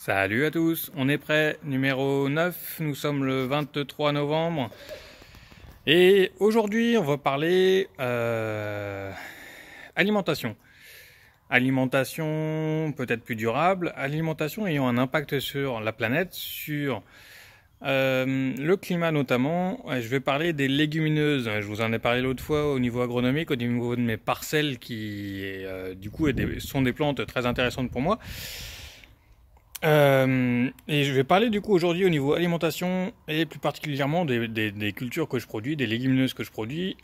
Salut à tous, on est prêt, numéro 9, nous sommes le 23 novembre et aujourd'hui on va parler alimentation. Alimentation peut-être plus durable, alimentation ayant un impact sur la planète, sur le climat notamment. Je vais parler des légumineuses, je vous en ai parlé l'autre fois au niveau agronomique, au niveau de mes parcelles qui du coup sont des plantes très intéressantes pour moi. Et je vais parler du coup aujourd'hui au niveau alimentation et plus particulièrement des cultures que je produis, des légumineuses que je produis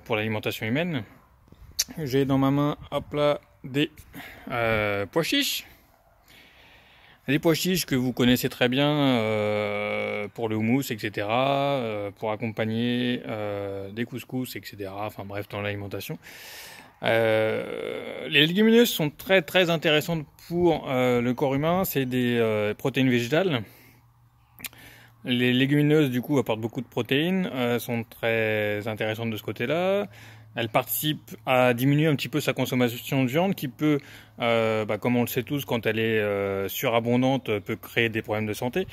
pour l'alimentation humaine. J'ai dans ma main, hop là, des pois chiches. Des pois chiches que vous connaissez très bien pour le houmous, etc. Pour accompagner des couscous, etc. Enfin bref, dans l'alimentation. Les légumineuses sont très très intéressantes pour le corps humain, c'est des protéines végétales. Les légumineuses du coup apportent beaucoup de protéines, sont très intéressantes de ce côté-là. Elles participent à diminuer un petit peu sa consommation de viande qui peut, comme on le sait tous, quand elle est surabondante, peut créer des problèmes de santé.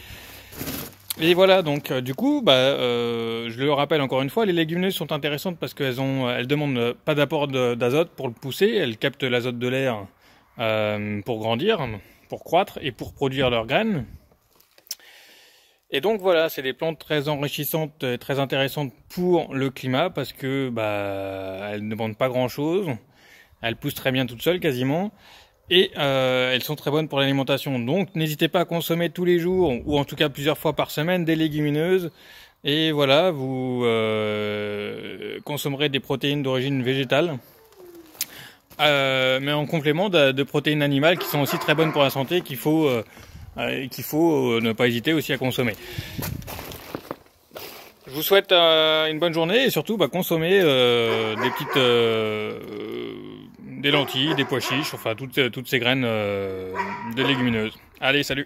Et voilà, donc du coup, je le rappelle encore une fois, les légumineuses sont intéressantes parce elles demandent pas d'apport d'azote pour le pousser, elles captent l'azote de l'air pour grandir, pour croître et pour produire leurs graines. Et donc voilà, c'est des plantes très enrichissantes et très intéressantes pour le climat parce que elles ne demandent pas grand-chose, elles poussent très bien toutes seules quasiment. Et elles sont très bonnes pour l'alimentation. Donc n'hésitez pas à consommer tous les jours, ou en tout cas plusieurs fois par semaine, des légumineuses. Et voilà, vous consommerez des protéines d'origine végétale. Mais en complément de protéines animales qui sont aussi très bonnes pour la santé, qu'il faut ne pas hésiter aussi à consommer. Je vous souhaite une bonne journée et surtout consommez des lentilles, des pois chiches, enfin toutes ces graines de légumineuses. Allez, salut!